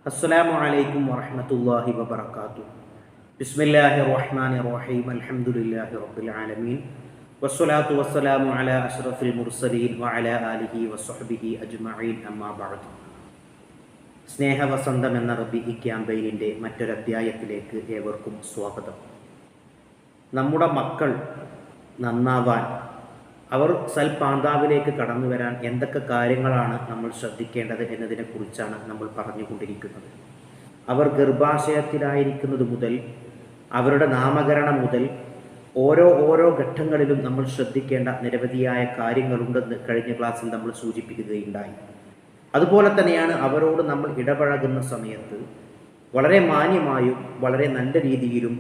അസ്സലാമു അലൈക്കും വറഹ്മത്തുള്ളാഹി വബറകാതുഹു. ബിസ്മില്ലാഹിർ റഹ്മാനിർ റഹീം. അൽഹംദുലില്ലാഹി റബ്ബിൽ ആലമീൻ. വസ്സലാത്തു വസ്സലാമു അലാ അഷ്റഫിൽ മുർസലീൻ വഅലാ ആലിഹി വസ്വഹ്ബിഹി അജ്മഈൻ. അമ്മാ ബഅദ്. സ്നേഹവസന്തം എന്ന റബീഇ ക്യാമ്പയിനിൻ്റെ മറ്റൊരധ്യായത്തിലേക്ക് ഏവർക്കും സ്വാഗതം. നമ്മുടെ മക്കൾ നന്നാവാൻ, അവർ സൽപാന്താവിലേക്ക് കടന്നു വരാൻ എന്തൊക്കെ കാര്യങ്ങളാണ് നമ്മൾ ശ്രദ്ധിക്കേണ്ടത് എന്നതിനെക്കുറിച്ചാണ് നമ്മൾ പറഞ്ഞുകൊണ്ടിരിക്കുന്നത്. അവർ ഗർഭാശയത്തിലായിരിക്കുന്നത് മുതൽ അവരുടെ നാമകരണം മുതൽ ഓരോ ഘട്ടങ്ങളിലും നമ്മൾ ശ്രദ്ധിക്കേണ്ട നിരവധിയായ കാര്യങ്ങളുണ്ടെന്ന് കഴിഞ്ഞ ക്ലാസ്സിൽ നമ്മൾ സൂചിപ്പിക്കുകയുണ്ടായി. അതുപോലെ തന്നെയാണ് അവരോട് നമ്മൾ ഇടപഴകുന്ന സമയത്ത് വളരെ മാന്യമായും വളരെ നല്ല രീതിയിലും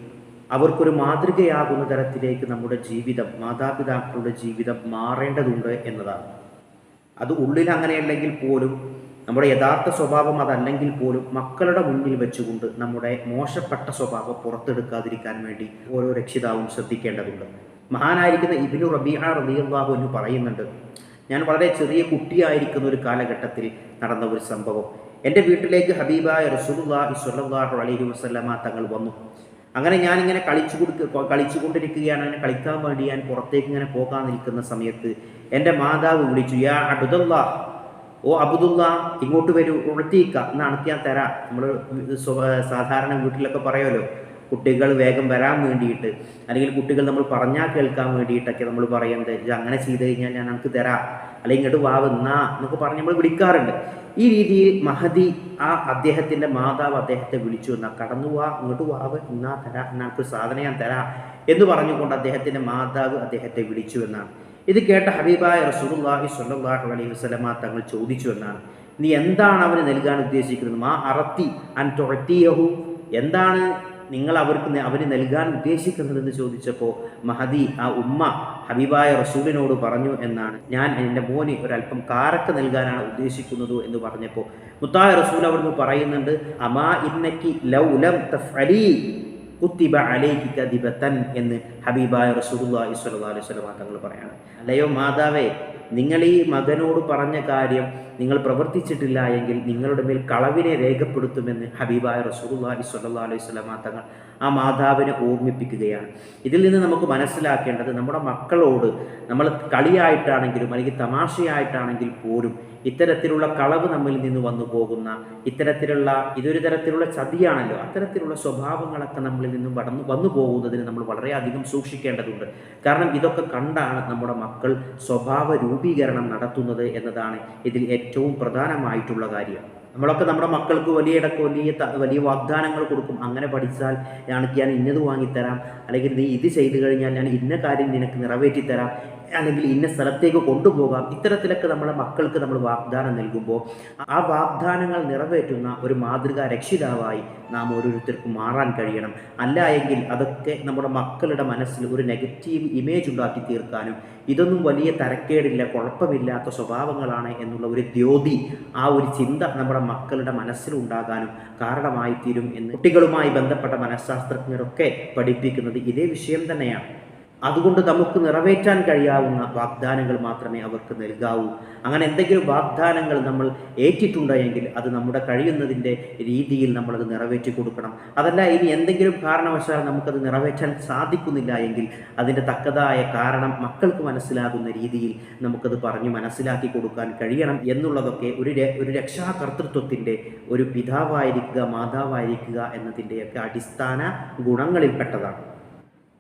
അവർക്കൊരു മാതൃകയാകുന്ന തരത്തിലേക്ക് നമ്മുടെ ജീവിതം, മാതാപിതാക്കളുടെ ജീവിതം മാറേണ്ടതുണ്ട് എന്നതാണ്. അത് ഉള്ളിൽ അങ്ങനെയല്ലെങ്കിൽ പോലും, നമ്മുടെ യഥാർത്ഥ സ്വഭാവം അതല്ലെങ്കിൽ പോലും മക്കളുടെ മുന്നിൽ വെച്ചുകൊണ്ട് നമ്മുടെ മോശപ്പെട്ട സ്വഭാവം പുറത്തെടുക്കാതിരിക്കാൻ വേണ്ടി ഓരോ രക്ഷിതാവും ശ്രദ്ധിക്കേണ്ടതുണ്ട്. മഹാനായിരിക്കുന്ന ഇബ്നു റബീഅ റളിയല്ലാഹു അൻഹു പറയുന്നുണ്ട്, ഞാൻ വളരെ ചെറിയ കുട്ടിയായിരിക്കുന്ന ഒരു കാലഘട്ടത്തിൽ നടന്ന ഒരു സംഭവം. എൻ്റെ വീട്ടിലേക്ക് ഹബീബായ റസൂലുള്ളാഹി സ്വല്ലല്ലാഹു അലൈഹി വസല്ലമ തങ്ങൾ വന്നു. അങ്ങനെ ഞാനിങ്ങനെ കളിച്ചുകൊണ്ടിരിക്കുകയാണ്. അങ്ങനെ കളിക്കാൻ വേണ്ടി ഞാൻ പുറത്തേക്ക് ഇങ്ങനെ പോകാൻ നിൽക്കുന്ന സമയത്ത് എൻ്റെ മാതാവ് വിളിച്ചു, യാ അബ്ദുല്ലാ, ഓ അബ്ദുല്ലാ, ഇങ്ങോട്ട് വരൂ, ഉഴത്തിക്ക എന്നാണ് ഞാൻ തരാം. നമ്മൾ സാധാരണ വീട്ടിലൊക്കെ പറയുമല്ലോ, കുട്ടികൾ വേഗം വരാൻ വേണ്ടിയിട്ട്, അല്ലെങ്കിൽ കുട്ടികൾ നമ്മൾ പറഞ്ഞാൽ കേൾക്കാൻ വേണ്ടിയിട്ടൊക്കെ നമ്മൾ പറയുന്നത്, ഇത് അങ്ങനെ ചെയ്ത് കഴിഞ്ഞാൽ ഞാൻ നമുക്ക് തരാം, അല്ലെങ്കിൽ ഇങ്ങോട്ട് വാവ് എന്നാ എന്നൊക്കെ പറഞ്ഞ് നമ്മൾ വിളിക്കാറുണ്ട്. ഈ രീതിയിൽ മഹദി അദ്ദേഹത്തിൻ്റെ മാതാവ് അദ്ദേഹത്തെ വിളിച്ചു എന്നാ, കടന്നു വാ, ഇങ്ങോട്ട് വാവ് എന്നാ തരാം, എന്നാൾക്ക് സാധനം ഞാൻ തരാം എന്ന് പറഞ്ഞുകൊണ്ട് അദ്ദേഹത്തിൻ്റെ മാതാവ് അദ്ദേഹത്തെ വിളിച്ചു എന്നാണ്. ഇത് കേട്ട ഹബീബായ റസൂലുള്ളാഹി സ്വല്ലല്ലാഹു അലൈഹി വസല്ലമ തങ്ങൾ ചോദിച്ചു എന്നാണ്, നീ എന്താണ് അവന് നൽകാൻ ഉദ്ദേശിക്കുന്നത്? മാ അറത്തി അൻ തുഅതിയഹു, എന്താണ് നിങ്ങൾ അവന് നൽകാൻ ഉദ്ദേശിക്കുന്നതെന്ന് ചോദിച്ചപ്പോൾ മഹദി ഉമ്മ ഹബീബായ റസൂലിനോട് പറഞ്ഞു എന്നാണ്, ഞാൻ എൻ്റെ മോന് ഒരല്പം കാരക്ക നൽകാനാണ് ഉദ്ദേശിക്കുന്നത് എന്ന് പറഞ്ഞപ്പോൾ മുത്തായ റസൂൽ അവിടുന്ന് പറയുന്നുണ്ട്, അമാ ഇന്നക്കി ലൗ ലം തഫ്അലി കുത്തിബ അലൈകി കദിബതൻ എന്ന് ഹബീബായ റസൂലുള്ളാഹി സ്വല്ലല്ലാഹു അലൈഹി വസല്ലം തങ്ങൾ പറയാണ്. അല്ലയോ മാതാവേ, നിങ്ങൾ ഈ മകനോട് പറഞ്ഞ കാര്യം നിങ്ങൾ പ്രവർത്തിച്ചിട്ടില്ല എങ്കിൽ നിങ്ങളുടെ മേൽ കളവിനെ രേഖപ്പെടുത്തുമെന്ന് ഹബീബായ റസൂലുള്ളാഹി സ്വല്ലല്ലാഹു അലൈഹി വസല്ലം തങ്ങൾ ആ മാതാവിനെ ഓർമ്മിപ്പിക്കുകയാണ്. ഇതിൽ നിന്ന് നമുക്ക് മനസ്സിലാക്കേണ്ടത്, നമ്മുടെ മക്കളോട് നമ്മൾ കളിയായിട്ടാണെങ്കിലും അല്ലെങ്കിൽ തമാശയായിട്ടാണെങ്കിൽ പോലും ഇത്തരത്തിലുള്ള കളവ് നമ്മിൽ നിന്ന് വന്നു പോകുന്ന ഇതൊരു തരത്തിലുള്ള ചതിയാണല്ലോ, അത്തരത്തിലുള്ള സ്വഭാവങ്ങളൊക്കെ നമ്മളിൽ നിന്നും വന്നു പോകുന്നതിന് നമ്മൾ വളരെയധികം സൂക്ഷിക്കേണ്ടതുണ്ട്. കാരണം ഇതൊക്കെ കണ്ടാണ് നമ്മുടെ മക്കൾ സ്വഭാവ രൂപീകരണം നടത്തുന്നത് എന്നതാണ് ഇതിൽ ഏറ്റവും പ്രധാനമായിട്ടുള്ള കാര്യം. നമ്മളൊക്കെ നമ്മുടെ മക്കൾക്ക് വലിയ വാഗ്ദാനങ്ങൾ കൊടുക്കും. അങ്ങനെ പഠിച്ചാൽ ഞാൻ ഇന്നത് വാങ്ങിത്തരാം, അല്ലെങ്കിൽ നീ ഇത് ചെയ്തു കഴിഞ്ഞാൽ ഞാൻ ഇന്ന കാര്യം നിനക്ക് നിറവേറ്റിത്തരാം, അല്ലെങ്കിൽ ഇന്ന സ്ഥലത്തേക്ക് കൊണ്ടുപോകാം. ഇത്തരത്തിലൊക്കെ നമ്മുടെ മക്കൾക്ക് നമ്മൾ വാഗ്ദാനം നൽകുമ്പോൾ ആ വാഗ്ദാനങ്ങൾ നിറവേറ്റുന്ന ഒരു മാതൃകാ രക്ഷിതാവായി നാം ഓരോരുത്തർക്കും മാറാൻ കഴിയണം. അല്ല എങ്കിൽ അതൊക്കെ നമ്മുടെ മക്കളുടെ മനസ്സിൽ ഒരു നെഗറ്റീവ് ഇമേജ് ഉണ്ടാക്കി തീർക്കാനും, ഇതൊന്നും വലിയ തരക്കേടില്ല, കുഴപ്പമില്ലാത്ത സ്വഭാവങ്ങളാണ് എന്നുള്ള ഒരു ദ്യോതി, ആ ഒരു ചിന്ത നമ്മുടെ മക്കളുടെ മനസ്സിലുണ്ടാകാനും കാരണമായി തീരും എന്ന് കുട്ടികളുമായി ബന്ധപ്പെട്ട മനഃശാസ്ത്രജ്ഞരൊക്കെ പഠിപ്പിക്കുന്നത് ഇതേ വിഷയം തന്നെയാണ്. അതുകൊണ്ട് നമുക്ക് നിറവേറ്റാൻ കഴിയാവുന്ന വാഗ്ദാനങ്ങൾ മാത്രമേ അവർക്ക് നൽകാവൂ. അങ്ങനെ എന്തെങ്കിലും വാഗ്ദാനങ്ങൾ നമ്മൾ ഏറ്റിട്ടുണ്ടെങ്കിൽ അത് നമ്മുടെ കഴിയുന്നതിൻ്റെ രീതിയിൽ നമ്മളത് നിറവേറ്റി കൊടുക്കണം. അതല്ല, ഇനി എന്തെങ്കിലും കാരണവശാൽ നമുക്കത് നിറവേറ്റാൻ സാധിക്കുന്നില്ല എങ്കിൽ അതിൻ്റെ തക്കതായ കാരണം മക്കൾക്ക് മനസ്സിലാകുന്ന രീതിയിൽ നമുക്കത് പറഞ്ഞ് മനസ്സിലാക്കി കൊടുക്കാൻ കഴിയണം എന്നുള്ളതൊക്കെ ഒരു രക്ഷാകർതൃത്വത്തിൻ്റെ ഒരു പിതാവായിരിക്കുക, മാതാവായിരിക്കുക എന്നതിൻ്റെയൊക്കെ അടിസ്ഥാന ഗുണങ്ങളിൽപ്പെട്ടതാണ്.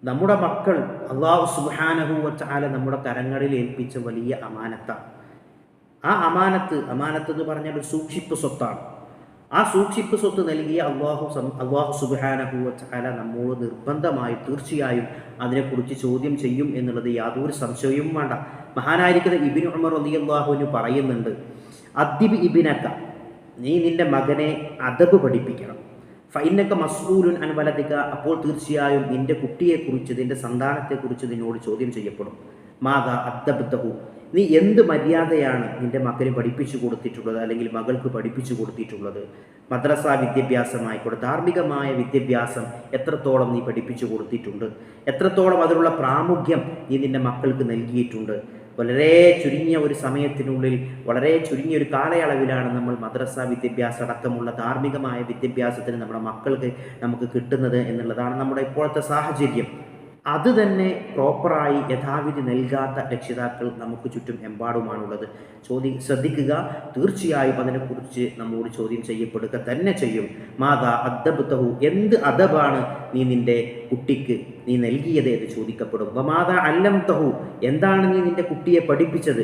നമ്മുടെ മക്കൾ അല്ലാഹു സുബ്ഹാനഹു വ തആല നമ്മുടെ കരങ്ങളിൽ ഏൽപ്പിച്ച വലിയ അമാനത്താണ്. ആ അമാനത്ത് എന്ന് പറഞ്ഞാൽ ഒരു സൂക്ഷിപ്പ് സ്വത്താണ്. ആ സൂക്ഷിപ്പ് സ്വത്ത് നൽകിയ അല്ലാഹു സുബ്ഹാനഹു വ തആല നമ്മോട് നിർബന്ധമായി തീർച്ചയായും അതിനെക്കുറിച്ച് ചോദ്യം ചെയ്യും എന്നുള്ളത് യാതൊരു സംശയവും വേണ്ട. മഹാനായിരിക്കുന്ന ഇബ്നു ഉമർ റളിയല്ലാഹു അൻഹു പറയുന്നുണ്ട്, അദ്ദിബ് ഇബ്നക, നീ നിന്റെ മകനെ അദബ് പഠിപ്പിക്കണം. ഫൈനക മസ്ഊലുൻ അൻ വലദിക, അപ്പോൾ തീർച്ചയായും നിന്റെ കുട്ടിയെക്കുറിച്ച്, നിന്റെ സന്താനത്തെക്കുറിച്ച് നിന്നോട് ചോദ്യം ചെയ്യപ്പെടും. മാദാ അദ്ദബ്തഹു, നീ എന്ത് മര്യാദയാണ് നിന്റെ മകന് പഠിപ്പിച്ചു കൊടുത്തിട്ടുള്ളത്, അല്ലെങ്കിൽ മകൾക്ക് പഠിപ്പിച്ചു കൊടുത്തിട്ടുള്ളത്? മദ്രസ വിദ്യാഭ്യാസമായിക്കോട്ടെ, ധാർമ്മികമായ വിദ്യാഭ്യാസം എത്രത്തോളം നീ പഠിപ്പിച്ചു കൊടുത്തിട്ടുണ്ട്, എത്രത്തോളം അതിനുള്ള പ്രാമുഖ്യം നീ നിന്റെ മക്കൾക്ക് നൽകിയിട്ടുണ്ട്? വളരെ ചുരുങ്ങിയ ഒരു സമയത്തിനുള്ളിൽ, വളരെ ചുരുങ്ങിയ ഒരു കാലയളവിലാണ് നമ്മൾ മദ്രസ വിദ്യാഭ്യാസം അടക്കമുള്ള ധാർമ്മികമായ വിദ്യാഭ്യാസത്തിന് നമ്മുടെ മക്കൾക്ക് നമുക്ക് കിട്ടുന്നത് എന്നുള്ളതാണ് നമ്മുടെ ഇപ്പോഴത്തെ സാഹചര്യം. അത് തന്നെ പ്രോപ്പറായി യഥാവിധി നൽകാത്ത രക്ഷിതാക്കൾ നമുക്ക് ചുറ്റും എമ്പാടുമാണുള്ളത്. ശ്രദ്ധിക്കുക, തീർച്ചയായും അതിനെക്കുറിച്ച് നമ്മോട് ചോദ്യം ചെയ്യപ്പെടുക തന്നെ ചെയ്യും. മാതാ അദ്ദബ്തഹു, എന്ത് അദബാണ് നീ നിന്റെ കുട്ടിക്ക് നീ നൽകിയത് എന്ന് ചോദിക്കപ്പെടും. മാതാ അല്ലംതഹു, എന്താണ് നീ നിന്റെ കുട്ടിയെ പഠിപ്പിച്ചത്?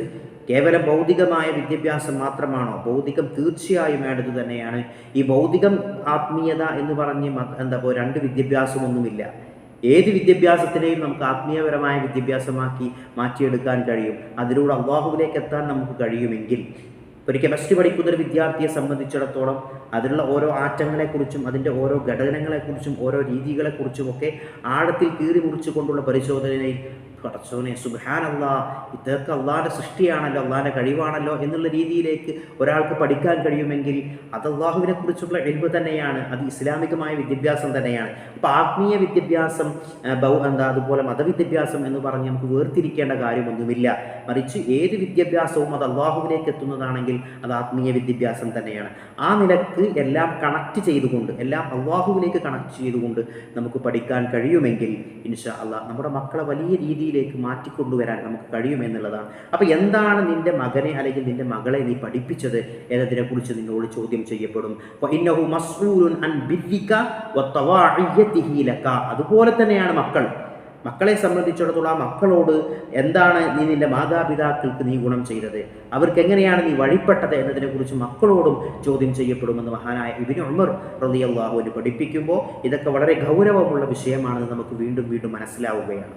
കേവലം ഭൗതികമായ വിദ്യാഭ്യാസം മാത്രമാണോ? ഭൗതികം തീർച്ചയായും വേണ്ടത് തന്നെയാണ്. ഈ ഭൗതികം ആത്മീയത എന്ന് പറഞ്ഞ് രണ്ട് വിദ്യാഭ്യാസമൊന്നുമില്ല. ഏത് വിദ്യാഭ്യാസത്തിനെയും നമുക്ക് ആത്മീയപരമായ വിദ്യാഭ്യാസമാക്കി മാറ്റിയെടുക്കാൻ കഴിയും. അതിലൂടെ അള്ളാഹുവിലേക്ക് എത്താൻ നമുക്ക് കഴിയുമെങ്കിൽ, ഒരു കെമിസ്ട്രി പഠിക്കുന്ന ഒരു വിദ്യാർത്ഥിയെ സംബന്ധിച്ചിടത്തോളം അതിലുള്ള ഓരോ ആറ്റങ്ങളെക്കുറിച്ചും അതിൻ്റെ ഓരോ ഘടകങ്ങളെക്കുറിച്ചും ഓരോ രീതികളെക്കുറിച്ചും ഒക്കെ ആഴത്തിൽ കീറി മുറിച്ചു കൊണ്ടുള്ള പരിശോധനയിൽ പടച്ചോനെ സുബ്ഹാനല്ലാഹ്, ഇതൊക്കെ അള്ളാഹിൻ്റെ സൃഷ്ടിയാണല്ലോ, അള്ളാഹിൻ്റെ കഴിവാണല്ലോ എന്നുള്ള രീതിയിലേക്ക് ഒരാൾക്ക് പഠിക്കാൻ കഴിയുമെങ്കിൽ അത് അള്ളാഹുവിനെ കുറിച്ചുള്ള ഇൽമ് തന്നെയാണ്, അത് ഇസ്ലാമികമായ വിദ്യാഭ്യാസം തന്നെയാണ്. അപ്പോൾ ആത്മീയ വിദ്യാഭ്യാസം അതുപോലെ മതവിദ്യാഭ്യാസം എന്ന് പറഞ്ഞ് നമുക്ക് വേർതിരിക്കേണ്ട കാര്യമൊന്നുമില്ല. മറിച്ച് ഏത് വിദ്യാഭ്യാസവും അത് അള്ളാഹുവിലേക്ക് എത്തുന്നതാണെങ്കിൽ അത് ആത്മീയ വിദ്യാഭ്യാസം തന്നെയാണ്. ആ നിലക്ക് എല്ലാം കണക്ട് ചെയ്തുകൊണ്ട്, എല്ലാം അള്ളാഹുവിലേക്ക് കണക്ട് ചെയ്തുകൊണ്ട് നമുക്ക് പഠിക്കാൻ കഴിയുമെങ്കിൽ ഇൻഷാ അള്ളാഹ് നമ്മുടെ മക്കളെ വലിയ രീതിയിലേക്ക് മാറ്റിക്കൊണ്ടുവരാൻ നമുക്ക് കഴിയുമെന്നുള്ളതാണ്. അപ്പോൾ എന്താണ് നിന്റെ മകനെ അല്ലെങ്കിൽ നിന്റെ മകളെ നീ പഠിപ്പിച്ചത് എന്നതിനെക്കുറിച്ച് നിന്നോട് ചോദ്യം ചെയ്യപ്പെടും. അതുപോലെ തന്നെയാണ് മക്കളെ സംബന്ധിച്ചിടത്തോളം ആ മക്കളോട് എന്താണ് നീ നിന്റെ മാതാപിതാക്കൾക്ക് നീ ഗുണം ചെയ്തത്, അവർക്ക് എങ്ങനെയാണ് നീ വഴിപ്പെട്ടത് എന്നതിനെക്കുറിച്ച് മക്കളോടും ചോദ്യം ചെയ്യപ്പെടുമെന്ന് മഹാനായ ഇബ്നു ഉമർ റളിയല്ലാഹു അൻഹു പഠിപ്പിക്കുമ്പോൾ ഇതൊക്കെ വളരെ ഗൗരവമുള്ള വിഷയമാണെന്ന് നമുക്ക് വീണ്ടും വീണ്ടും മനസ്സിലാവുകയാണ്.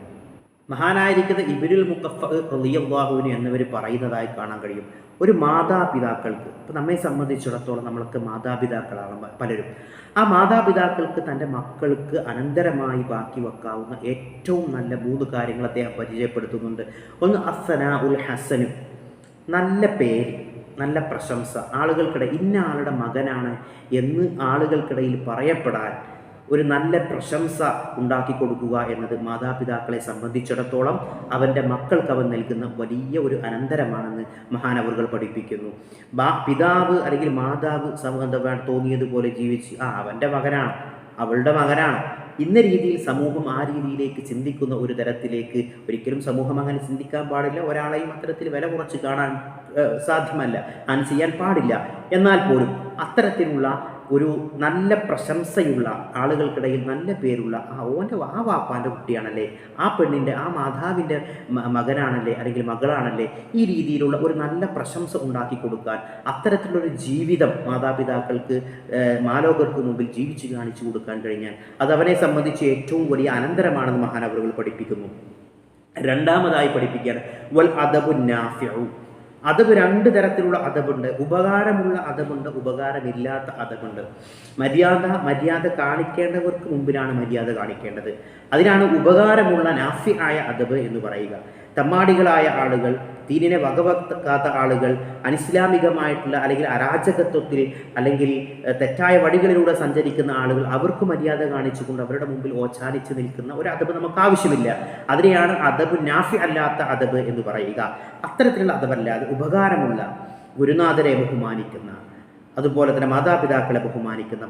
മഹാനായിരിക്കുന്ന ഇബ്നുൽ മുഖഫ്ഫ റളിയല്ലാഹു അൻഹു എന്നിവർ പറയുന്നതായി കാണാൻ കഴിയും. ഒരു മാതാപിതാക്കൾക്ക്, ഇപ്പം നമ്മെ സംബന്ധിച്ചിടത്തോളം നമ്മളൊക്കെ മാതാപിതാക്കളാണ് പലരും. ആ മാതാപിതാക്കൾക്ക് തൻ്റെ മക്കൾക്ക് അനന്തരമായി ബാക്കി വെക്കാവുന്ന ഏറ്റവും നല്ല 3 കാര്യങ്ങൾ അദ്ദേഹം പരിചയപ്പെടുത്തുന്നുണ്ട്. ഒന്ന് അസ്സനാ ഉൽ ഹസനു, നല്ല പേര്, നല്ല പ്രശംസ, ആളുകൾക്കിടയിൽ ഇന്ന ആളുടെ മകനാണ് എന്ന് ആളുകൾക്കിടയിൽ പറയപ്പെടാൻ ഒരു നല്ല പ്രശംസ ഉണ്ടാക്കി കൊടുക്കുക എന്നത് മാതാപിതാക്കളെ സംബന്ധിച്ചിടത്തോളം അവൻ്റെ മക്കൾക്ക് അവൻ നൽകുന്ന വലിയ ഒരു അനന്തരമാണെന്ന് മഹാനവറുകൾ പഠിപ്പിക്കുന്നു. പിതാവ് അല്ലെങ്കിൽ മാതാവ് തോന്നിയതുപോലെ ജീവിച്ച് അവൻ്റെ മകനാണ്, അവളുടെ മകനാണ് ഇന്ന രീതിയിൽ സമൂഹം ആ രീതിയിലേക്ക് ചിന്തിക്കുന്ന ഒരു തരത്തിലേക്ക് ഒരിക്കലും സമൂഹം അങ്ങനെ ചിന്തിക്കാൻ പാടില്ല. ഒരാളെയും അത്തരത്തിൽ വില കുറച്ച് കാണാൻ സാധ്യമല്ല, അങ്ങനെ ചെയ്യാൻ പാടില്ല. എന്നാൽ പോലും അത്തരത്തിലുള്ള ഒരു നല്ല പ്രശംസയുള്ള ആളുകൾക്കിടയിൽ നല്ല പേരുള്ള ആ വാപ്പാൻ്റെ കുട്ടിയാണല്ലേ, ആ പെണ്ണിൻ്റെ ആ മാതാവിൻ്റെ മകനാണല്ലേ അല്ലെങ്കിൽ മകളാണല്ലേ, ഈ രീതിയിലുള്ള ഒരു നല്ല പ്രശംസ ഉണ്ടാക്കി കൊടുക്കാൻ അത്തരത്തിലുള്ളൊരു ജീവിതം മാതാപിതാക്കൾക്ക് മാലോകർക്ക് മുമ്പിൽ ജീവിച്ച് കാണിച്ചു കൊടുക്കാൻ കഴിഞ്ഞാൽ അത് അവനെ സംബന്ധിച്ച് ഏറ്റവും വലിയ അനന്തരമാണെന്ന് മഹാനവറുകൾ പഠിപ്പിക്കുന്നു. രണ്ടാമതായി പഠിപ്പിക്കുകയാണ് വൽ അദബു നാഫിഉ. അതബ് 2 തരത്തിലുള്ള അതബുണ്ട്. ഉപകാരമുള്ള അതബുണ്ട്, ഉപകാരമില്ലാത്ത അതബുണ്ട്. മര്യാദ കാണിക്കേണ്ടവർക്ക് മുമ്പിലാണ് മര്യാദ കാണിക്കേണ്ടത്. അതിനാണ് ഉപകാരമുള്ള നാഫി ആയ അതബ് എന്ന് പറയുക. തമ്മാടികളായ ആളുകൾ, ദീനിനെ വകവെക്കാത്ത ആളുകൾ, അനിസ്ലാമികമായിട്ടുള്ള അല്ലെങ്കിൽ അരാജകത്വത്തിൽ അല്ലെങ്കിൽ തെറ്റായ വഴികളിലൂടെ സഞ്ചരിക്കുന്ന ആളുകൾ, അവർക്ക് മര്യാദ കാണിച്ചുകൊണ്ട് അവരുടെ മുമ്പിൽ ഓച്ചാനിച്ച് നിൽക്കുന്ന ഒരു അതബ് നമുക്ക് ആവശ്യമില്ല. അതിനെയാണ് അതബ് നാഫി അല്ലാത്ത അതബ് എന്ന് പറയുക. അത്തരത്തിലുള്ള അതബല്ലാതെ ഉപകാരമുള്ള, ഗുരുനാഥരെ ബഹുമാനിക്കുന്ന, അതുപോലെ തന്നെ മാതാപിതാക്കളെ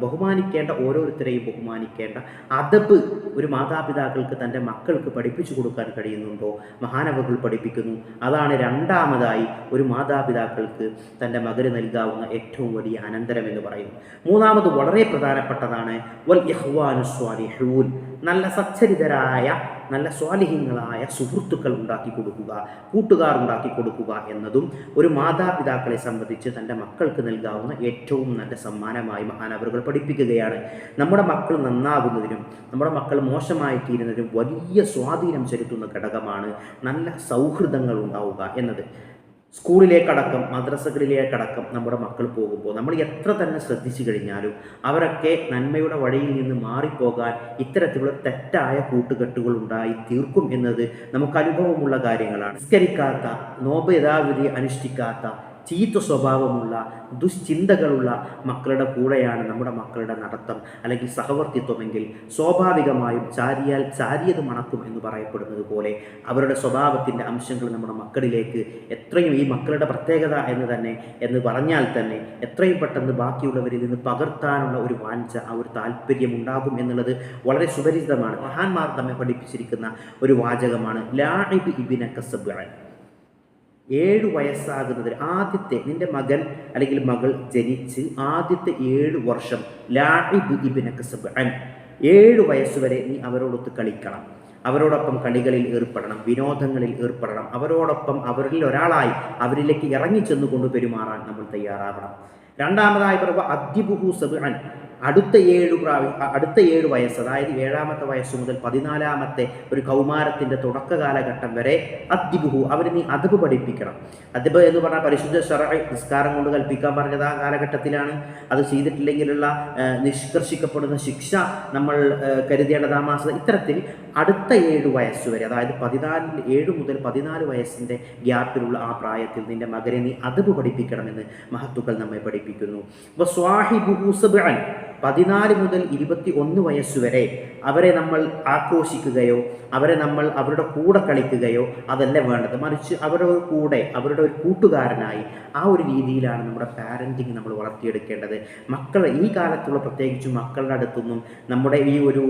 ബഹുമാനിക്കേണ്ട ഓരോരുത്തരെയും ബഹുമാനിക്കേണ്ട അതബ് ഒരു മാതാപിതാക്കൾക്ക് തൻ്റെ മക്കൾക്ക് പഠിപ്പിച്ചു കൊടുക്കാൻ കഴിയുന്നുണ്ടോ? മഹാനവറുകൾ പഠിപ്പിക്കുന്നു. അതാണ് രണ്ടാമതായി ഒരു മാതാപിതാക്കൾക്ക് തൻ്റെ മകന് നൽകാവുന്ന ഏറ്റവും വലിയ അനന്തരം എന്ന് പറയുന്നു. മൂന്നാമത് വളരെ പ്രധാനപ്പെട്ടതാണ് വൽ ഇഖ്വാനു സ്വാലിഹൂൻ. നല്ല സച്ചരിതരായ, നല്ല സ്വാലിഹീങ്ങളായ സുഹൃത്തുക്കൾ ഉണ്ടാക്കി കൊടുക്കുക, കൂട്ടുകാർ ഉണ്ടാക്കി കൊടുക്കുക എന്നതും ഒരു മാതാപിതാക്കളെ സംബന്ധിച്ച് തൻ്റെ മക്കൾക്ക് നൽകാവുന്ന ഏറ്റവും നല്ല സമ്മാനമായി മഹാനവറുകൾ പഠിപ്പിക്കുകയാണ്. നമ്മുടെ മക്കൾ നന്നാകുന്നതിനും നമ്മുടെ മക്കൾ മോശമായി തീരുന്നതിനും വലിയ സ്വാധീനം ചെലുത്തുന്ന ഘടകമാണ് നല്ല സൗഹൃദങ്ങൾ ഉണ്ടാവുക എന്നത്. സ്കൂളിലേക്കടക്കം മദ്രസകളിലേക്കടക്കം നമ്മുടെ മക്കൾ പോകുമ്പോൾ നമ്മൾ എത്ര തന്നെ ശ്രദ്ധിച്ചു കഴിഞ്ഞാലും അവരൊക്കെ നന്മയുടെ വഴിയിൽ നിന്ന് മാറിപ്പോകാൻ ഇത്തരത്തിലുള്ള തെറ്റായ കൂട്ടുകെട്ടുകൾ ഉണ്ടായി തീർക്കും എന്നത് നമുക്ക് അനുഭവമുള്ള കാര്യങ്ങളാണ്. നിസ്കരിക്കാത്ത, നോമ്പ് യഥാവിധി അനുഷ്ഠിക്കാത്ത, ചീത്ത സ്വഭാവമുള്ള ദുശ്ചിന്തകളുള്ള മക്കളുടെ കൂടെയാണ് നമ്മുടെ മക്കളുടെ നടത്തം അല്ലെങ്കിൽ സഹവർത്തിത്വമെങ്കിൽ സ്വാഭാവികമായും ചാരിയാൽ ചാരിയത് മണക്കും എന്ന് പറയപ്പെടുന്നത് പോലെ അവരുടെ സ്വഭാവത്തിൻ്റെ അംശങ്ങൾ നമ്മുടെ മക്കളിലേക്ക് എത്രയും, ഈ മക്കളുടെ പ്രത്യേകത എന്ന് പറഞ്ഞാൽ തന്നെ എത്രയും പെട്ടെന്ന് ബാക്കിയുള്ളവരിൽ നിന്ന് പകർത്താനുള്ള ഒരു വാഞ്ച, ആ ഒരു താല്പര്യം ഉണ്ടാകും എന്നുള്ളത് വളരെ സുപരിചിതമാണ്. മഹാന്മാർ നമ്മെ പഠിപ്പിച്ചിരിക്കുന്ന ഒരു വാചകമാണ് ലാഇബ് ഇബ്നക സബ്അൻ. 7 വയസ്സാകുന്നതിന് ആദ്യത്തെ നിന്റെ മകൻ അല്ലെങ്കിൽ മകൾ ജനിച്ച് ആദ്യത്തെ 7 വർഷം ലാഇബ് ഇബ്നക സബ്അൻ, 7 വയസ്സുവരെ നീ അവരോടൊത്ത് കളിക്കണം, അവരോടൊപ്പം കളികളിൽ ഏർപ്പെടണം, വിനോദങ്ങളിൽ ഏർപ്പെടണം, അവരോടൊപ്പം അവരിൽ ഒരാളായി അവരിലേക്ക് ഇറങ്ങിച്ചെന്നുകൊണ്ട് പെരുമാറാൻ നമ്മൾ തയ്യാറാവണം. രണ്ടാമതായി പറയുക അദ്ദിബുഹു സബ്അൻ, അടുത്ത 7 വയസ്സ്, അതായത് 7ാമത്തെ വയസ്സ് മുതൽ 14ാമത്തെ ഒരു കൗമാരത്തിൻ്റെ തുടക്ക കാലഘട്ടം വരെ അദ്ദിബുഹു, അവരെ നീ അദബ് പഠിപ്പിക്കണം. അദബ് എന്ന് പറഞ്ഞാൽ പരിശുദ്ധ ശറഅ് നിസ്കാരം കൊണ്ട് കൽപ്പിക്കാൻ പറഞ്ഞത് ആ കാലഘട്ടത്തിലാണ്. അത് ചെയ്തിട്ടില്ലെങ്കിലുള്ള നിഷ്കർഷിക്കപ്പെടുന്ന ശിക്ഷ നമ്മൾ കരുതേണ്ടത് ആ മാസം. ഇത്തരത്തിൽ അടുത്ത 7 വയസ്സ് വരെ, അതായത് 7 മുതൽ 14 വയസ്സിൻ്റെ ഗ്യാപ്പിലുള്ള ആ പ്രായത്തിൽ നിന്റെ മകനെ നീ അദബ് പഠിപ്പിക്കണമെന്ന് മഹത്തുക്കൾ നമ്മെ പഠിപ്പിക്കുന്നു. അപ്പോൾ സ്വാഹിബുഹു സബ്അൻ, 14 മുതൽ 21 വയസ്സുവരെ അവരെ നമ്മൾ ആക്രോശിക്കുകയോ അവരെ നമ്മൾ അവരുടെ കൂടെ കളിക്കുകയോ അതല്ല വേണ്ടത്. മറിച്ച് അവരുടെ കൂടെ, അവരുടെ ഒരു കൂട്ടുകാരനായി ആ ഒരു രീതിയിലാണ് നമ്മുടെ പാരൻറ്റിങ് നമ്മൾ വളർത്തിയെടുക്കേണ്ടത്. മക്കൾ ഈ കാലത്തുള്ള പ്രത്യേകിച്ചും മക്കളുടെ അടുത്തൊന്നും നമ്മുടെ ഈ ഒരു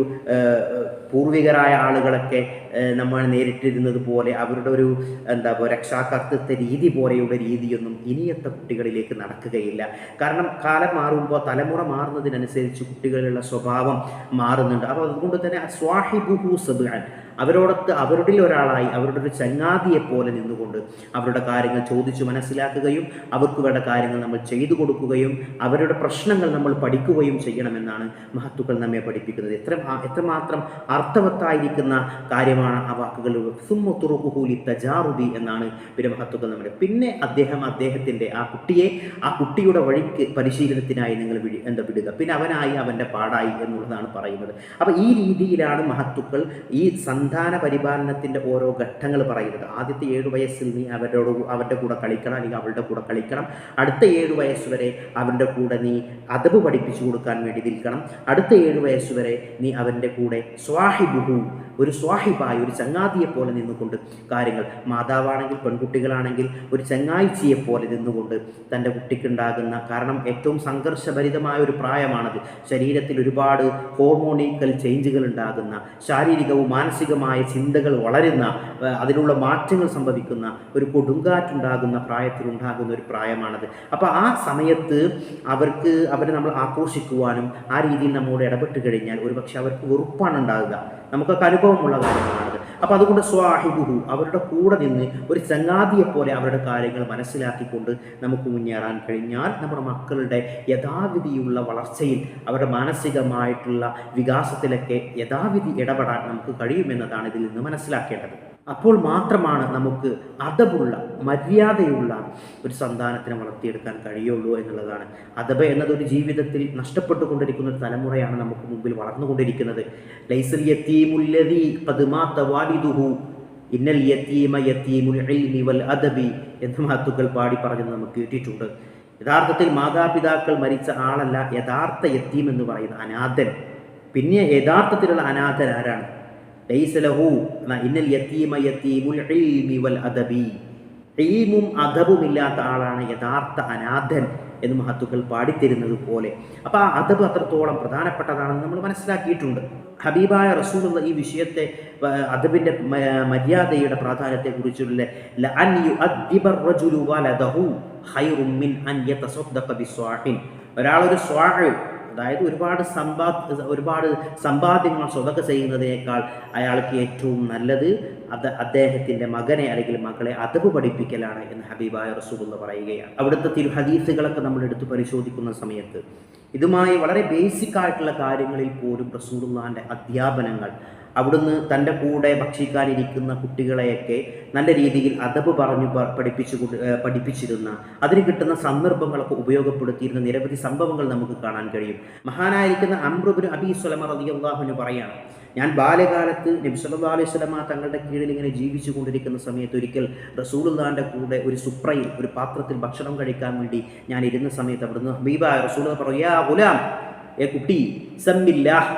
പൂർവികരായ ആളുകളൊക്കെ നമ്മൾ നേരിട്ടിരുന്നത് പോലെ അവരുടെ ഒരു രക്ഷാകർത്തൃത്വ രീതി പോലെയുള്ള രീതിയൊന്നും ഇനിയത്തെ കുട്ടികളിലേക്ക് നടക്കുകയില്ല. കാരണം കാലം മാറുമ്പോൾ, തലമുറ മാറുന്നതിനനുസരിച്ച് കുട്ടികളിലുള്ള സ്വഭാവം മാറുന്നുണ്ട്. അപ്പോൾ അതുകൊണ്ട് തന്നെ സ്വാഹിബുഹു സബ്അൻ, അവരോടൊത്ത് അവരുടെ ഒരാളായി അവരുടെ ഒരു ചങ്ങാതിയെപ്പോലെ നിന്നുകൊണ്ട് അവരുടെ കാര്യങ്ങൾ ചോദിച്ചു മനസ്സിലാക്കുകയും അവർക്ക് വേണ്ട കാര്യങ്ങൾ നമ്മൾ ചെയ്തു കൊടുക്കുകയും അവരുടെ പ്രശ്നങ്ങൾ നമ്മൾ പഠിക്കുകയും ചെയ്യണമെന്നാണ് മഹത്തുക്കൾ നമ്മെ പഠിപ്പിക്കുന്നത്. എത്രമാത്രം അർത്ഥവത്തായിരിക്കുന്ന കാര്യമാണ് ആ വാക്കുകൾ. സുമ്മുത്തുറുഹുലി തജാറുബി എന്നാണ് പിന്നെ മഹത്തുക്കൾ നമ്മുടെ. പിന്നെ അദ്ദേഹത്തിൻ്റെ ആ കുട്ടിയുടെ വഴിക്ക് പരിശീലനത്തിനായി നിങ്ങൾ വിടുക, പിന്നെ അവനായി അവൻ്റെ പാടായി എന്നുള്ളതാണ് പറയുന്നത്. അപ്പോൾ ഈ രീതിയിലാണ് മഹത്തുക്കൾ ഈ സന്താന പരിപാലനത്തിൻ്റെ ഓരോ ഘട്ടങ്ങൾ പറയുന്നത്. ആദ്യത്തെ 7 വയസ്സിൽ നീ അവരുടെ കൂടെ കളിക്കണം, അല്ലെങ്കിൽ അവളുടെ കൂടെ കളിക്കണം. അടുത്ത 7 വയസ്സ് വരെ അവരുടെ കൂടെ നീ അദബ് പഠിപ്പിച്ചു കൊടുക്കാൻ വേണ്ടി നിൽക്കണം. അടുത്ത 7 വയസ്സ് വരെ നീ അവൻ്റെ കൂടെ സ്വാഹിബുഹു, ഒരു സ്വാഹിബായി, ഒരു ചങ്ങാതിയെപ്പോലെ നിന്നുകൊണ്ട് കാര്യങ്ങൾ, മാതാവാണെങ്കിൽ പെൺകുട്ടികളാണെങ്കിൽ ഒരു ചങ്ങാഴ്ചയെപ്പോലെ നിന്നുകൊണ്ട് തൻ്റെ കുട്ടിക്കുണ്ടാകുന്ന, കാരണം ഏറ്റവും സംഘർഷഭരിതമായ ഒരു പ്രായമാണത്. ശരീരത്തിൽ ഒരുപാട് ഹോർമോണിക്കൽ ചേഞ്ചുകൾ ഉണ്ടാകുന്ന, ശാരീരികവും മാനസികമായ ചിന്തകൾ വളരുന്ന, അതിനുള്ള മാറ്റങ്ങൾ സംഭവിക്കുന്ന, ഒരു കൊടുങ്കാറ്റുണ്ടാകുന്ന പ്രായത്തിലുണ്ടാകുന്ന ഒരു പ്രായമാണത്. അപ്പോൾ ആ സമയത്ത് അവരെ നമ്മൾ ആക്രോശിക്കുവാനും ആ രീതിയിൽ നമ്മോട് ഇടപെട്ട് കഴിഞ്ഞാൽ ഒരുപക്ഷെ അവർക്ക് വെറുപ്പാണ് ഉണ്ടാകുക. നമുക്കൊക്കെ അനുഭവമുള്ള കാര്യങ്ങളാണത്. അപ്പോൾ അതുകൊണ്ട് സ്വാഹിബുഹു, അവരുടെ കൂടെ നിന്ന് ഒരു ചങ്ങാതിയെപ്പോലെ അവരുടെ കാര്യങ്ങൾ മനസ്സിലാക്കിക്കൊണ്ട് നമുക്ക് മുന്നേറാൻ കഴിഞ്ഞാൽ നമ്മുടെ മക്കളുടെ യഥാവിധിയുള്ള വളർച്ചയിൽ, അവരുടെ മാനസികമായിട്ടുള്ള വികാസത്തിലൊക്കെ യഥാവിധി ഇടപെടാൻ നമുക്ക് കഴിയുമെന്നതാണ് ഇതിൽ നിന്ന് മനസ്സിലാക്കേണ്ടത്. അപ്പോൾ മാത്രമാണ് നമുക്ക് അദബുള്ള, മര്യാദയുള്ള ഒരു സന്താനത്തിനെ വളർത്തിയെടുക്കാൻ കഴിയുള്ളൂ എന്നുള്ളതാണ്. അദബ് എന്നതൊരു ജീവിതത്തിൽ നഷ്ടപ്പെട്ടുകൊണ്ടിരിക്കുന്ന ഒരു തലമുറയാണ് നമുക്ക് മുമ്പിൽ വളർന്നുകൊണ്ടിരിക്കുന്നത്. ലൈസൽ യതീമുല്ലദീ ഖദ് മാത വാലിദുഹു ഇന്നൽ യതീമ യതീമുൽ ഇൽമി വൽ അദബി എന്ന് മഹത്തുക്കൾ പാടി പറഞ്ഞത് നമുക്ക് കേട്ടിട്ടുണ്ട്. യഥാർത്ഥത്തിൽ മാതാപിതാക്കൾ മരിച്ച ആളല്ല യഥാർത്ഥ യതീം എന്ന് പറയുന്ന അനാഥൻ. പിന്നെ യഥാർത്ഥത്തിലുള്ള അനാഥൻ ആരാണ്? ഇന്നൽ യതീമ യതീമുൽ ഇൽമി വൽ അദബി, ഇൽമും അദബുമില്ലാത്ത ആളാണ് യഥാർത്ഥ അനാഥൻ എന്ന് മഹത്തുക്കൾ പാടിത്തരുന്നത് പോലെ. അപ്പോൾ ആ അദബ് അത്രത്തോളം പ്രധാനപ്പെട്ടതാണെന്ന് നമ്മൾ മനസ്സിലാക്കിയിട്ടുണ്ട്. ഹബീബായ റസൂലുള്ള ഈ വിഷയത്തെ, അദബിൻ്റെ മര്യാദയുടെ പ്രാധാന്യത്തെക്കുറിച്ചുള്ള ലഅൻ യുഅദ്ദിബ റജുലു വലദഹു ഖൈറും മിൻ അൻ യതസദ്ദഖ ബിസ്വാഹിൻ, ഒരാളൊരു സ്വാഹ്, അതായത് ഒരുപാട് സമ്പാദ്യങ്ങൾ സ്വതക്ക ചെയ്യുന്നതിനേക്കാൾ അയാൾക്ക് ഏറ്റവും നല്ലത് അദ്ദേഹത്തിൻ്റെ മകനെ അല്ലെങ്കിൽ മകളെ അദബ് പഠിപ്പിക്കലാണ് എന്ന് ഹബീബായ റസൂലുള്ള പറയുകയാണ്. അവിടുത്തെ തിരു ഹദീസുകളൊക്കെ നമ്മൾ എടുത്ത് പരിശോധിക്കുന്ന സമയത്ത് ഇതുമായി വളരെ ബേസിക് ആയിട്ടുള്ള കാര്യങ്ങളിൽ പോലും റസൂലുള്ളാഹിൻ്റെ അധ്യാപനങ്ങൾ അവിടുന്ന് തൻ്റെ കൂടെ ഭക്ഷിക്കാനിരിക്കുന്ന കുട്ടികളെയൊക്കെ നല്ല രീതിയിൽ അദബ് പറഞ്ഞു പഠിപ്പിച്ചിരുന്ന, അതിന് കിട്ടുന്ന സന്ദർഭങ്ങളൊക്കെ ഉപയോഗപ്പെടുത്തിയിരുന്ന നിരവധി സംഭവങ്ങൾ നമുക്ക് കാണാൻ കഴിയും. മഹാനായിരിക്കുന്ന അംർ ഇബ്നു അബീ സലമ റളിയല്ലാഹു അൻഹു പറയാണ്, ഞാൻ ബാല്യകാലത്ത് നബി സല്ലല്ലാഹു അലൈഹി വസല്ലമ തങ്ങളുടെ കീഴിൽ ഇങ്ങനെ ജീവിച്ചു കൊണ്ടിരിക്കുന്ന സമയത്ത് ഒരിക്കൽ റസൂലുള്ളാഹിന്റെ കൂടെ ഒരു സുപ്രയിൽ, ഒരു പാത്രത്തിൽ ഭക്ഷണം കഴിക്കാൻ വേണ്ടി ഞാൻ ഇരുന്ന സമയത്ത് അവിടുന്ന് ഹബീബായ റസൂലുള്ളാഹി പറഞ്ഞു, യാ ഗുലാം, കുട്ടി, സമ്മില്ലാഹ്,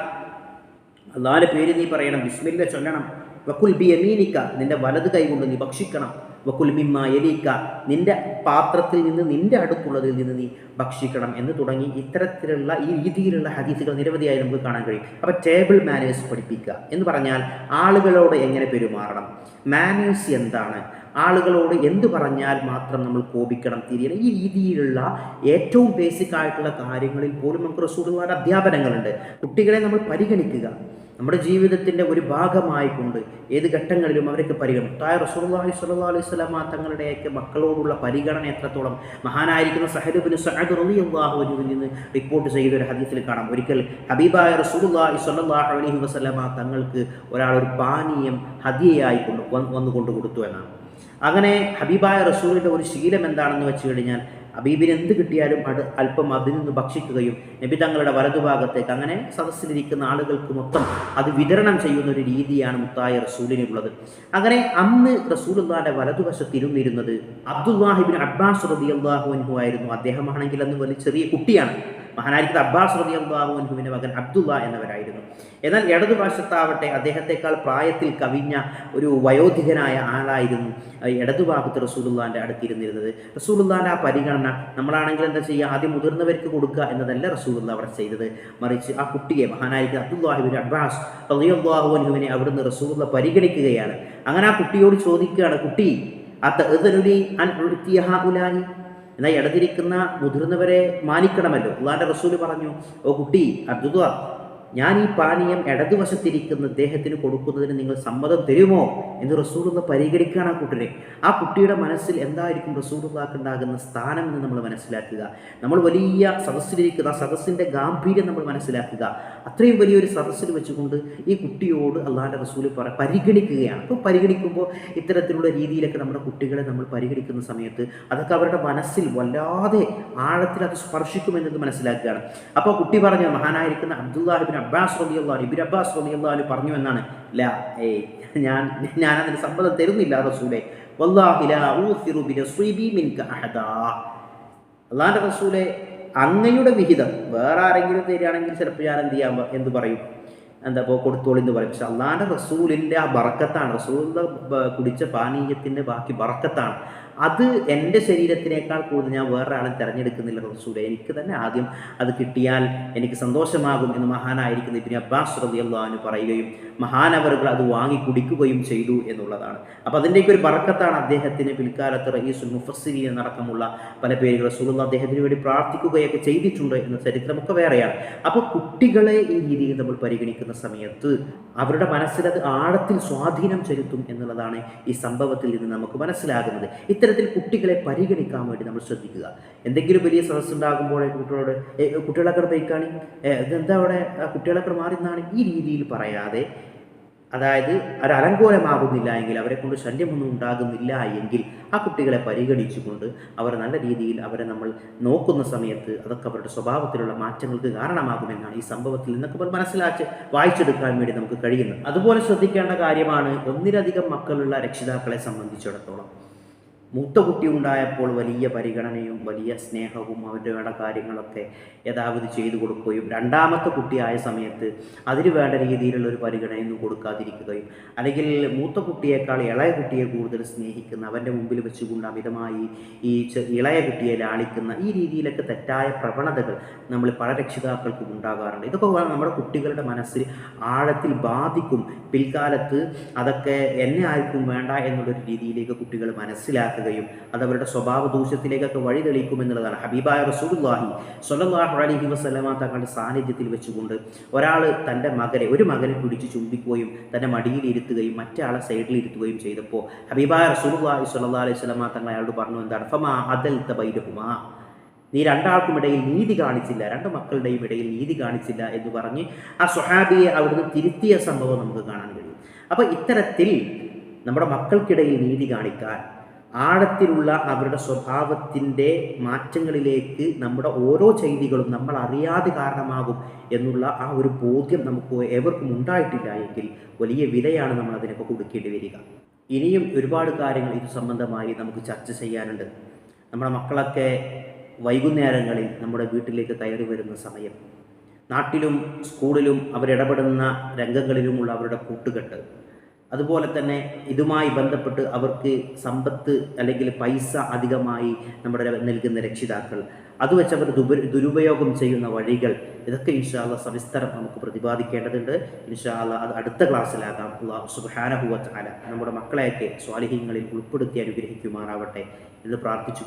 അല്ലാഹുവിന്റെ പേര് നീ പറയണം, ബിസ്മില്ല ചൊല്ലണം. വകുൽ ബിയമീനിക, നിന്റെ വലത് കൈ കൊണ്ട് നീ ഭക്ഷിക്കണം. വകുൽ മിമ്മാ യലീക, നിന്റെ പാത്രത്തിൽ നിന്ന്, നിന്റെ അടുത്തുള്ളതിൽ നിന്ന് നീ ഭക്ഷിക്കണം എന്ന് തുടങ്ങി ഇത്തരത്തിലുള്ള ഈ രീതിയിലുള്ള ഹദീസുകൾ നിരവധിയായി നമുക്ക് കാണാൻ കഴിയും. അപ്പോൾ ടേബിൾ മാനേഴ്സ് പഠിപ്പിക്കുക എന്ന് പറഞ്ഞാൽ ആളുകളോട് എങ്ങനെ പെരുമാറണം, മാനേഴ്സ് എന്താണ്, ആളുകളോട് എന്ത് പറഞ്ഞാൽ മാത്രം നമ്മൾ കോപിക്കണം, തിരിയണം, ഈ രീതിയിലുള്ള ഏറ്റവും ബേസിക് ആയിട്ടുള്ള കാര്യങ്ങളിൽ പോലും നമുക്ക് റസൂലുള്ളാഹിയുടെ അധ്യാപനങ്ങളുണ്ട്. കുട്ടികളെ നമ്മൾ പരിഗണിക്കുക, നമ്മുടെ ജീവിതത്തിൻ്റെ ഒരു ഭാഗമായിക്കൊണ്ട് ഏത് ഘട്ടങ്ങളിലും അവരൊക്കെ പരിഗണിക്കും. റസൂലുള്ളാഹി സ്വല്ലല്ലാഹു അലൈഹി വസല്ലമ തങ്ങളുടെയൊക്കെ മക്കളോടുള്ള പരിഗണന എത്രത്തോളം മഹാനായിരിക്കുന്ന സഹൽ ഇബ്നു സഅദ് റളിയല്ലാഹു അൻഹുവിൽ നിന്ന് റിപ്പോർട്ട് ചെയ്ത ഒരു ഹദീസിൽ കാണാം. ഒരിക്കൽ ഹബീബായ റസൂലുള്ളാഹി സ്വല്ലല്ലാഹു അലൈഹി വസല്ലമ തങ്ങൾക്ക് ഒരാൾ ഒരു പാനീയം ഹദിയയായി വന്നുകൊണ്ട് കൊടുത്തു എന്നാണ്. അങ്ങനെ ഹബീബായ റസൂലിൻ്റെ ഒരു ശീലം എന്താണെന്ന് വെച്ച് കഴിഞ്ഞാൽ ഹബീബിന് എന്ത് കിട്ടിയാലും അല്പം അതിൽ നിന്ന് ഭക്ഷിക്കുകയും നബി തങ്ങളുടെ വലതുഭാഗത്തേക്ക്, അങ്ങനെ സദസ്സിലിരിക്കുന്ന ആളുകൾക്ക് മൊത്തം അത് വിതരണം ചെയ്യുന്ന ഒരു രീതിയാണ് മുത്തായ റസൂലിനുള്ളത്. അങ്ങനെ അന്ന് റസൂലുള്ളാഹിന്റെ വലതുവശത്ത് ഇരുന്നിരുന്നത് അബ്ദുല്ലാഹി ഇബ്നു അബ്ബാസ് റളിയല്ലാഹു അൻഹു ആയിരുന്നു. അദ്ദേഹമാണെങ്കിൽ അന്ന് വലിയ ചെറിയ കുട്ടിയാണ്. മഹാനായിരിക്കുന്ന അബ്ബാസ് റളിയല്ലാഹു അൻഹുവിൻ്റെ മകൻ അബ്ദുള്ള എന്നവരായിരുന്നു. എന്നാൽ ഇടതുഭാഗത്താവട്ടെ അദ്ദേഹത്തെക്കാൾ പ്രായത്തിൽ കവിഞ്ഞ ഒരു വയോധികനായ ആളായിരുന്നു ഇടതുഭാഗത്ത് റസൂലുള്ളാഹിൻ്റെ അടുത്തിരുന്നിരുന്നത്. റസൂലുള്ളാഹിൻ്റെ ആ പരിഗണന നമ്മളാണെങ്കിൽ എന്താ ചെയ്യുക, ആദ്യം മുതിർന്നവർക്ക് കൊടുക്കുക എന്നതല്ല റസൂലുള്ളാഹി അവിടെ ചെയ്തത്. മറിച്ച് ആ കുട്ടിയെ, മഹാനായിരിക്കുന്ന അബ്ദുല്ലാഹി ഇബ്നു അബ്ബാസ് റളിയല്ലാഹു അൻഹുവിനെ അവിടുന്ന് റസൂലുള്ളാഹി പരിഗണിക്കുകയാണ്. അങ്ങനെ ആ കുട്ടിയോട് ചോദിക്കുകയാണ്, കുട്ടി, അതഅ്ദനുലി അൻ ഉഅ്തിയ ഹഉലായി, എന്നാൽ ഇടതിരിക്കുന്ന മുതിർന്നവരെ മാനിക്കണമല്ലോ. അല്ലാഹുവിൻ്റെ റസൂൽ പറഞ്ഞു, ഓ കുട്ടി അബ്ദുള്ള, ഞാൻ ഈ പാനീയം ഇടതുവശത്തിരിക്കുന്ന അദ്ദേഹത്തിന് കൊടുക്കുന്നതിന് നിങ്ങൾ സമ്മതം തരുമോ എന്ന് റസൂലുള്ളാഹി പരിഗണിക്കുകയാണ് ആ കുട്ടിനെ. ആ കുട്ടിയുടെ മനസ്സിൽ എന്തായിരിക്കും റസൂലുള്ളാഹിക്ക് ഉണ്ടാകുന്ന സ്ഥാനം എന്ന് നമ്മൾ മനസ്സിലാക്കുക. നമ്മൾ വലിയ സദസ്സിലിരിക്കുന്ന ആ സദസ്സിൻ്റെ ഗാംഭീര്യം നമ്മൾ മനസ്സിലാക്കുക. അത്രയും വലിയൊരു സദസ്സിൽ വെച്ചുകൊണ്ട് ഈ കുട്ടിയോട് അള്ളാഹുവിൻ്റെ റസൂൽ പരിഗണിക്കുകയാണ്. അപ്പോൾ പരിഗണിക്കുമ്പോൾ ഇത്തരത്തിലുള്ള രീതിയിലൊക്കെ നമ്മുടെ കുട്ടികളെ നമ്മൾ പരിഗണിക്കുന്ന സമയത്ത് അതൊക്കെ അവരുടെ മനസ്സിൽ വല്ലാതെ ആഴത്തിൽ അത് സ്പർശിക്കുമെന്നത് മനസ്സിലാക്കുകയാണ്. അപ്പോൾ കുട്ടി പറഞ്ഞ, മഹാനായിരിക്കുന്ന അബ്ദുല്ലാഹി ഇബ്നു അബ്ബാസ് റളിയല്ലാഹു ഇബ്നു അബ്ബാസ് റളിയല്ലാഹു അൻഹു പറഞ്ഞു എന്നാണ്, ഞാൻ അതിന് സമ്മതം തരുന്നില്ല റസൂലേ, വല്ലാഹി ലാ ഊസിറു ബിനസ്രീബി മിൻക അഹദാ, അല്ലാഹുവിൻ്റെ റസൂലേ, അങ്ങയുടെ വിഹിതം വേറെ ആരെങ്കിലും തരികയാണെങ്കിൽ ചിലപ്പോൾ ഞാൻ എന്ത് പറയും, എന്താ ഇപ്പോൾ കൊടുത്തോളിന്ന് പറയും. പക്ഷെ അള്ളാഹുവിൻ്റെ റസൂലിൻ്റെ ആ ബറക്കത്താണ്, റസൂലിൻ്റെ കുടിച്ച പാനീയത്തിൻ്റെ ബാക്കി ബറക്കത്താണ്. അത് എൻ്റെ ശരീരത്തിനേക്കാൾ കൂടുതൽ ഞാൻ വേറൊരാളെ തിരഞ്ഞെടുക്കുന്നില്ല റസൂലേ, എനിക്ക് തന്നെ ആദ്യം അത് കിട്ടിയാൽ എനിക്ക് സന്തോഷമാകും എന്ന് മഹാനായിരിക്കുന്ന ഇബ്നു അബ്ബാസ് റളിയല്ലാഹു അൻഹു പറയുകയും മഹാനവറുകൾ അത് വാങ്ങി കുടിക്കുകയും ചെയ്തു എന്നുള്ളതാണ്. അപ്പോൾ അതിൻ്റെയൊക്കെ ഒരു ബറക്കത്താണ് അദ്ദേഹത്തിന് പിൽക്കാലത്ത് റഈസുൽ മുഫസ്സിരീൻ എന്നടക്കമുള്ള പല പേരുകൾ റസൂലുള്ളാഹി അദ്ദേഹത്തിന് വേണ്ടി പ്രാർത്ഥിക്കുകയൊക്കെ ചെയ്തിട്ടുണ്ട് എന്ന ചരിത്രമൊക്കെ വേറെയാണ്. അപ്പോൾ കുട്ടികളെ ഈ രീതിയിൽ നമ്മൾ പരിഗണിക്കുന്ന സമയത്ത് അവരുടെ മനസ്സിലത് ആഴത്തിൽ സ്വാധീനം ചെലുത്തും എന്നുള്ളതാണ് ഈ സംഭവത്തിൽ നിന്ന് നമുക്ക് മനസ്സിലാകുന്നത്. ഇത്തരത്തിൽ കുട്ടികളെ പരിഗണിക്കാൻ വേണ്ടി നമ്മൾ ശ്രദ്ധിക്കുക. എന്തെങ്കിലും വലിയ സദസ്സുണ്ടാകുമ്പോഴേ കുട്ടികളൊക്കെ ബൈക്കാണ്, ഇതെന്താ അവിടെ കുട്ടികളൊക്കെ മാറിന്നാണ്, ഈ രീതിയിൽ പറയാതെ, അതായത് ഒരു അലങ്കോലമാകുന്നില്ല എങ്കിൽ, അവരെ കൊണ്ട് ശല്യമൊന്നും ഉണ്ടാകുന്നില്ല എങ്കിൽ ആ കുട്ടികളെ പരിഗണിച്ചുകൊണ്ട് അവർ നല്ല രീതിയിൽ അവരെ നമ്മൾ നോക്കുന്ന സമയത്ത് അതൊക്കെ അവരുടെ സ്വഭാവത്തിലുള്ള മാറ്റങ്ങൾക്ക് കാരണമാകുമെന്നാണ് ഈ സംഭവത്തിൽ നിന്നൊക്കെ മനസ്സിലാക്കി വായിച്ചെടുക്കാൻ വേണ്ടി നമുക്ക് കഴിയുന്നത്. അതുപോലെ ശ്രദ്ധിക്കേണ്ട കാര്യമാണ് ഒന്നിലധികം മക്കളുള്ള രക്ഷിതാക്കളെ സംബന്ധിച്ചിടത്തോളം. മൂത്ത കുട്ടി ഉണ്ടായപ്പോൾ വലിയ പരിഗണനയും വലിയ സ്നേഹവും അവരുടെ വേണ്ട കാര്യങ്ങളൊക്കെ യഥാവിധി ചെയ്തു കൊടുക്കുകയും രണ്ടാമത്തെ കുട്ടിയായ സമയത്ത് അതിന് വേണ്ട രീതിയിലുള്ള ഒരു പരിഗണനയൊന്നും കൊടുക്കാതിരിക്കുകയും, അല്ലെങ്കിൽ മൂത്ത കുട്ടിയേക്കാൾ ഇളയ കുട്ടിയെ കൂടുതൽ സ്നേഹിക്കുന്ന, അവൻ്റെ മുമ്പിൽ വെച്ചുകൊണ്ട് അമിതമായി ഈ ഇളയ കുട്ടിയെ ലാളിക്കുന്ന ഈ രീതിയിലൊക്കെ തെറ്റായ പ്രവണതകൾ നമ്മൾ പല രക്ഷിതാക്കൾക്കും ഉണ്ടാകാറുണ്ട്. ഇതൊക്കെ നമ്മുടെ കുട്ടികളുടെ മനസ്സിൽ ആഴത്തിൽ ബാധിക്കും. പിൽക്കാലത്ത് അതൊക്കെ എന്നെ ആർക്കും വേണ്ട എന്നുള്ളൊരു രീതിയിലേക്ക് കുട്ടികൾ മനസ്സിലാക്കുക, അത് അവരുടെ സ്വഭാവ ദൂഷ്യത്തിലേക്കൊക്കെ വഴി തെളിയിക്കുമെന്നുള്ളതാണ്. ഹബീബായ റസൂലുള്ളാഹി സ്വല്ലല്ലാഹു അലൈഹി വസല്ലമ തങ്ങളുടെ സാന്നിധ്യത്തിൽ വെച്ചുകൊണ്ട് ഒരാൾ തൻ്റെ ഒരു മകനെ പിടിച്ച് ചുംബിക്കുകയും തൻ്റെ മടിയിൽ ഇരുത്തുകയും മറ്റേ ആളെ സൈഡിൽ ഇരുത്തുകയും ചെയ്തപ്പോൾ ഹബീബായ റസൂലുള്ളാഹി സ്വല്ലല്ലാഹു അലൈഹി വസല്ലമ തങ്ങൾ അയാളോട് പറഞ്ഞു, എന്താണ്, ഫമാ അദൽത ബൈനഹുമാ, നീ രണ്ടാൾക്കുമിടയിൽ നീതി കാണിച്ചില്ല, രണ്ട് മക്കളുടെയും ഇടയിൽ നീതി കാണിച്ചില്ല എന്ന് പറഞ്ഞ് ആ സ്വഹാബിയെ അവിടുന്ന് തിരുത്തിയ സംഭവം നമുക്ക് കാണാൻ കഴിയും. അപ്പോൾ ഇത്തരത്തിൽ നമ്മുടെ മക്കൾക്കിടയിൽ നീതി കാണിക്കാൻ, ആഴത്തിലുള്ള അവരുടെ സ്വഭാവത്തിൻ്റെ മാറ്റങ്ങളിലേക്ക് നമ്മുടെ ഓരോ ചെയ്തികളും നമ്മൾ അറിയാതെ കാരണമാകും എന്നുള്ള ആ ഒരു ബോധ്യം നമുക്ക് എവർക്കും ഉണ്ടായിട്ടില്ല എങ്കിൽ വലിയ വിലയാണ് നമ്മൾ അതിനൊക്കെ കൊടുക്കേണ്ടി വരിക. ഇനിയും ഒരുപാട് കാര്യങ്ങൾ ഇത് സംബന്ധമായി നമുക്ക് ചർച്ച ചെയ്യാനുണ്ട്. നമ്മുടെ മക്കളൊക്കെ വൈകുന്നേരങ്ങളിൽ നമ്മുടെ വീട്ടിലേക്ക് കയറി വരുന്ന സമയം, നാട്ടിലും സ്കൂളിലും അവരിടപെടുന്ന രംഗങ്ങളിലുമുള്ള അവരുടെ കൂട്ടുകെട്ട്, അതുപോലെ തന്നെ ഇതുമായി ബന്ധപ്പെട്ട് അവർക്ക് സമ്പത്ത് അല്ലെങ്കിൽ പൈസ അധികമായി നമ്മുടെ നൽകുന്ന രക്ഷിതാക്കൾ, അത് വെച്ച് അവർ ദുരുപയോഗം ചെയ്യുന്ന വഴികൾ, ഇതൊക്കെ ഇൻഷാ അല്ലാഹ് സവിസ്തരം നമുക്ക് പ്രതിപാദിക്കേണ്ടതുണ്ട്. ഇൻഷാ അല്ലാഹ് അത് അടുത്ത ക്ലാസ്സിലാകാം. അല്ലാഹു സുബ്ഹാനഹു വ തആല നമ്മുടെ മക്കളെയൊക്കെ സ്വാലിഹീങ്ങളിൽ ഉൾപ്പെടുത്തി അനുഗ്രഹിക്കുമാറാവട്ടെ എന്ന് പ്രാർത്ഥിച്ചു.